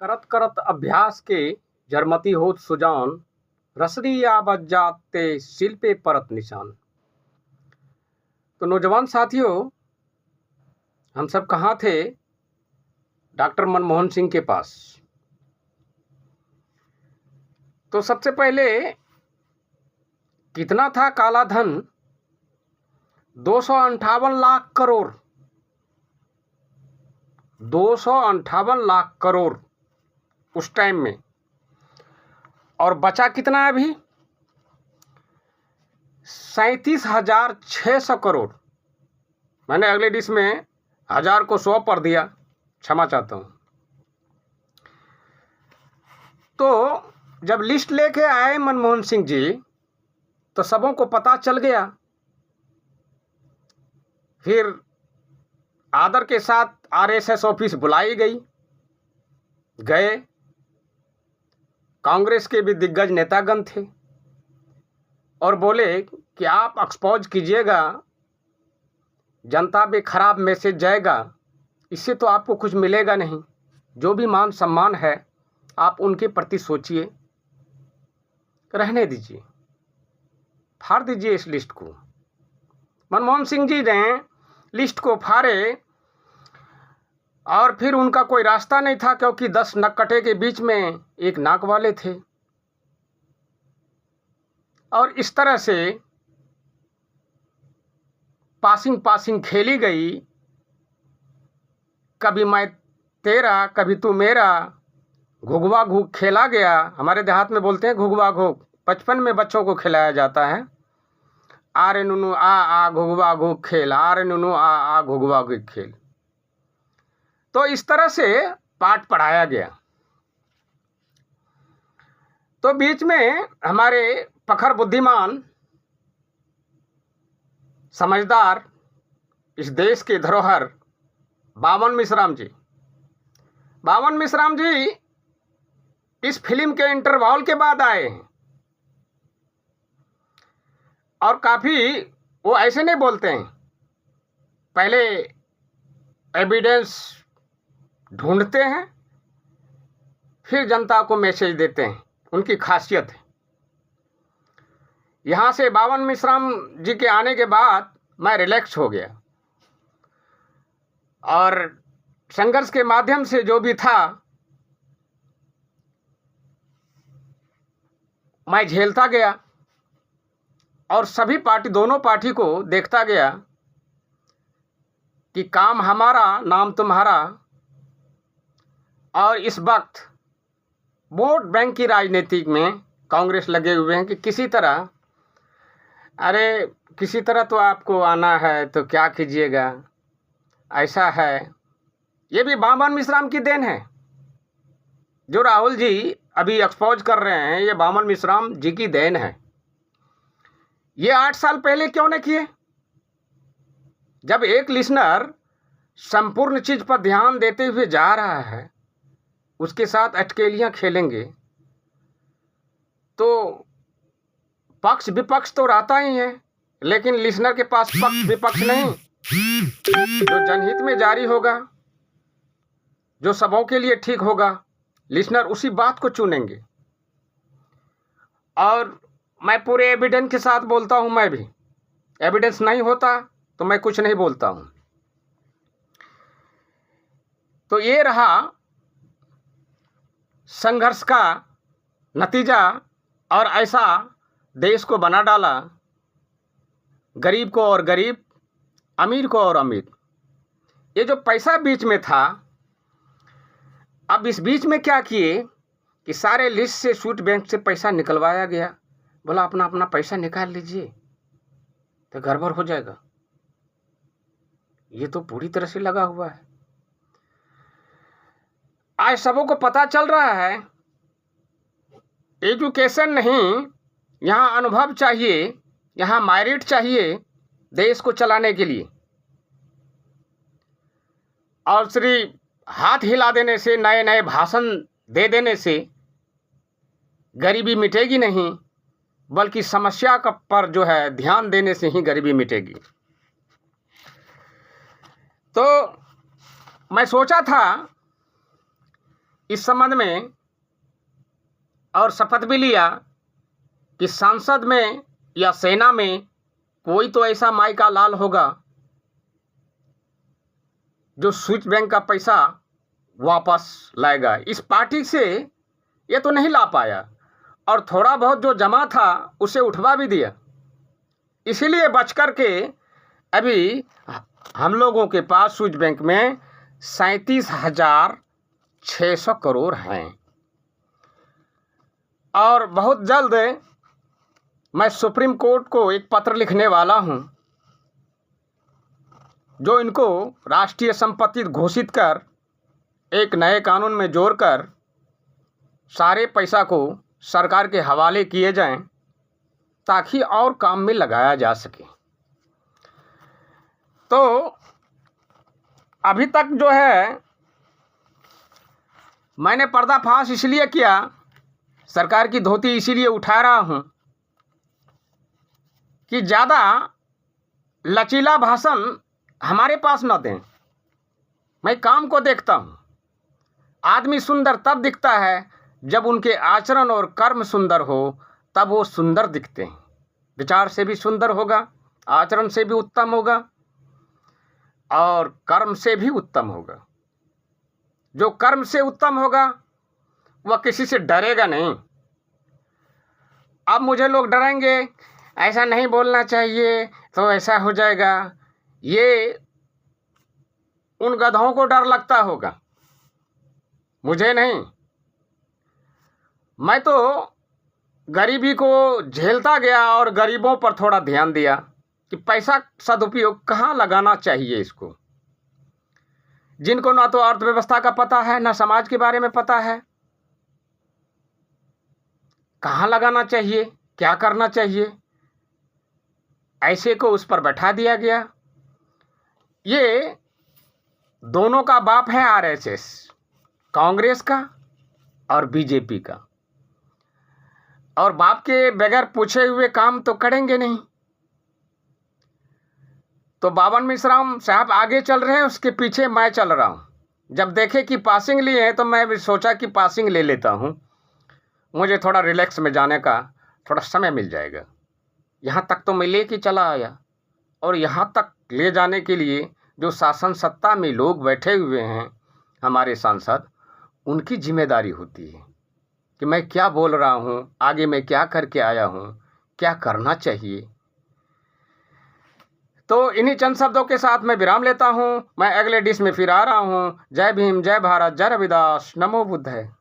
करत करत अभ्यास के जरमती होत सुजान, रसरी आबद जाते सिल पे परत निशान। तो नौजवान साथियों, हम सब कहाँ थे? डॉक्टर मनमोहन सिंह के पास। तो सबसे पहले कितना था काला धन? 258 लाख करोड़। 258 लाख करोड़ उस टाइम में। और बचा कितना है अभी? 37,600 करोड़। मैंने अगले डिश में 1000 को 100 पर दिया, क्षमा चाहता हूं। तो जब लिस्ट लेके आए मनमोहन सिंह जी, तो सबों को पता चल गया। फिर आदर के साथ आरएसएस ऑफिस बुलाई गई। गए, कांग्रेस के भी दिग्गज नेतागण थे और बोले कि आप एक्सपोज कीजिएगा, जनता पे खराब मैसेज जाएगा, इससे तो आपको कुछ मिलेगा नहीं। जो भी मान सम्मान है आप उनके प्रति सोचिए, रहने दीजिए, फाड़ दीजिए इस लिस्ट को। मनमोहन सिंह जी ने लिस्ट को फाड़े और फिर उनका कोई रास्ता नहीं था, क्योंकि 10 नक्कटे के बीच में एक नाक वाले थे। और इस तरह से पासिंग खेली गई। कभी मैं तेरा, कभी तू मेरा, घुघवा घूग खेला गया। हमारे देहात में बोलते हैं घुघवा घूग। बचपन में बच्चों को खिलाया जाता है। आ रे नुनू आ घुघवा घूग खेल, आ रे नुनू आ घुघवा घूग खेल। तो इस तरह से पाठ पढ़ाया गया। तो बीच में हमारे प्रखर बुद्धिमान, समझदार, इस देश के धरोहर बावन मिश्राम जी इस फिल्म के इंटरवल के बाद आए हैं। और काफी वो ऐसे नहीं बोलते हैं, पहले एविडेंस ढूंढते हैं, फिर जनता को मैसेज देते हैं। उनकी खासियत है। यहां से बावन मिश्राम जी के आने के बाद मैं रिलैक्स हो गया और संघर्ष के माध्यम से जो भी था मैं झेलता गया और सभी पार्टी, दोनों पार्टी को देखता गया कि काम हमारा नाम तुम्हारा। और इस वक्त वोट बैंक की राजनीति में कांग्रेस लगे हुए हैं कि किसी तरह, अरे किसी तरह तो आपको आना है तो क्या कीजिएगा, ऐसा है। ये भी बावन मिश्राम की देन है। जो राहुल जी अभी एक्सपोज कर रहे हैं, ये बावन मिश्राम जी की देन है। ये 8 साल पहले क्यों नहीं किए? जब एक लिसनर संपूर्ण चीज पर ध्यान देते हुए जा रहा है, उसके साथ अटकेलियां खेलेंगे तो पक्ष विपक्ष तो रहता ही है, लेकिन लिसनर के पास पक्ष विपक्ष नहीं। जो जनहित में जारी होगा, जो सबों के लिए ठीक होगा, लिसनर उसी बात को चुनेंगे। और मैं पूरे एविडेंस के साथ बोलता हूं। मैं भी, एविडेंस नहीं होता तो मैं कुछ नहीं बोलता हूं। तो ये रहा संघर्ष का नतीजा। और ऐसा देश को बना डाला, गरीब को और गरीब, अमीर को और अमीर। ये जो पैसा बीच में था, अब इस बीच में क्या किए कि सारे लिस्ट से, स्वीट बैंक से पैसा निकलवाया गया। बोला अपना अपना पैसा निकाल लीजिए तो गड़बड़ हो जाएगा। ये तो पूरी तरह से लगा हुआ है। आज सबों को पता चल रहा है, एजुकेशन नहीं, यहाँ अनुभव चाहिए, यहाँ मेरिट चाहिए देश को चलाने के लिए। और सिर्फ हाथ हिला देने से, नए नए भाषण दे देने से गरीबी मिटेगी नहीं, बल्कि समस्या का पर जो है ध्यान देने से ही गरीबी मिटेगी। तो मैं सोचा था इस संबंध में और शपथ भी लिया कि संसद में या सेना में कोई तो ऐसा माई का लाल होगा जो स्विच बैंक का पैसा वापस लाएगा। इस पार्टी से ये तो नहीं ला पाया और थोड़ा बहुत जो जमा था उसे उठवा भी दिया। इसीलिए बच कर के अभी हम लोगों के पास स्विच बैंक में 37,600 करोड़ हैं। और बहुत जल्द मैं सुप्रीम कोर्ट को एक पत्र लिखने वाला हूं, जो इनको राष्ट्रीय संपत्ति घोषित कर एक नए कानून में जोड़कर सारे पैसा को सरकार के हवाले किए जाएं, ताकि और काम में लगाया जा सके। तो अभी तक जो है मैंने पर्दाफाश इसलिए किया, सरकार की धोती इसीलिए उठा रहा हूं कि ज़्यादा लचीला भाषण हमारे पास न दें। मैं काम को देखता हूं। आदमी सुंदर तब दिखता है जब उनके आचरण और कर्म सुंदर हो, तब वो सुंदर दिखते हैं। विचार से भी सुंदर होगा, आचरण से भी उत्तम होगा और कर्म से भी उत्तम होगा। जो कर्म से उत्तम होगा वह किसी से डरेगा नहीं। अब मुझे लोग डरेंगे, ऐसा नहीं बोलना चाहिए तो ऐसा हो जाएगा, ये उन गधों को डर लगता होगा, मुझे नहीं। मैं तो गरीबी को झेलता गया और गरीबों पर थोड़ा ध्यान दिया कि पैसा सदुपयोग कहाँ लगाना चाहिए। इसको जिनको ना तो अर्थव्यवस्था का पता है, ना समाज के बारे में पता है, कहाँ लगाना चाहिए, क्या करना चाहिए, ऐसे को उस पर बैठा दिया गया। ये दोनों का बाप है आरएसएस, कांग्रेस का और बीजेपी का। और बाप के बगैर पूछे हुए काम तो करेंगे नहीं। तो बावन मिश्राम साहब आगे चल रहे हैं, उसके पीछे मैं चल रहा हूं। जब देखे कि पासिंग लिए हैं तो मैं भी सोचा कि पासिंग ले लेता हूं, मुझे थोड़ा रिलैक्स में जाने का थोड़ा समय मिल जाएगा। यहाँ तक तो मैं लेके चला आया, और यहाँ तक ले जाने के लिए जो शासन सत्ता में लोग बैठे हुए हैं, हमारे सांसद, उनकी जिम्मेदारी होती है कि मैं क्या बोल रहा हूँ, आगे मैं क्या करके आया हूँ, क्या करना चाहिए। तो इन्हीं चंद शब्दों के साथ मैं विराम लेता हूँ। मैं अगले डिश में फिर आ रहा हूँ। जय भीम, जय भारत, जय रविदास, नमो बुद्ध है।